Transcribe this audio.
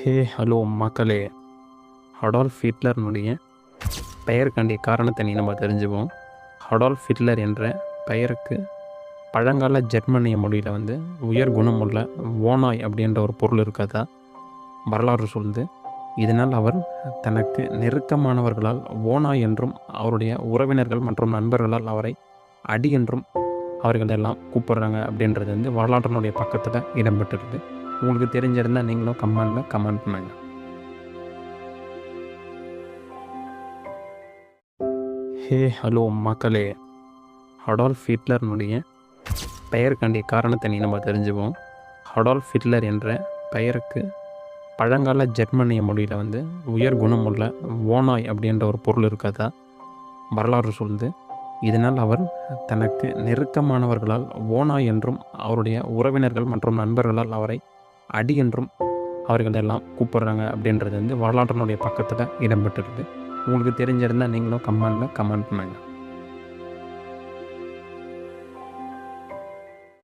Hello மக்களே! Adolf ஹிட்லர்னுடைய பெயருக்காண்டிய காரணத்தை நம்ம தெரிஞ்சுப்போம். அடால்ஃப் ஹிட்லர் என்ற பெயருக்கு பழங்கால ஜெர்மனிய மொழியில் உயர் குணமுள்ள ஓநாய் அப்படின்ற ஒரு பொருள் இருக்கிறதா வரலாறு சொல்லுது. இதனால் அவர் தனக்கு நெருக்கமானவர்களால் ஓநாய் என்றும், அவருடைய உறவினர்கள் மற்றும் நண்பர்களால் அவரை அடி என்றும் அவர்கள் எல்லாம் கூப்பிடுறாங்க அப்படின்றது வரலாற்றினுடைய பக்கத்தில் இடம்பெற்றிருக்கு. உங்களுக்கு தெரிஞ்சிருந்தால் நீங்களும் கமெண்ட் பண்ணுங்க. ஹலோ மக்களே! அடால்ஃப் ஹிட்லர்னுடைய பெயருக்காண்டிய காரணத்தை நம்ம தெரிஞ்சுப்போம். அடால்ஃப் ஹிட்லர் என்ற பெயருக்கு பழங்கால ஜெர்மனிய மொழியில் உயர் குணமுள்ள ஓநாய் அப்படின்ற ஒரு பொருள் இருக்கிறதா வரலாறு சொல்லுது. இதனால் அவர் தனக்கு நெருக்கமானவர்களால் ஓநாய் என்றும், அவருடைய உறவினர்கள் மற்றும் நண்பர்களால் அவரை அடி என்றும் அவர்கள் எல்லாம் கூப்பிடுறாங்க அப்படின்றது வரலாற்றினுடைய பக்கத்தில் இடம்பெற்றிருக்கு. உங்களுக்கு தெரிஞ்சிருந்தால் நீங்களும் கமெண்ட் பண்ணுங்க.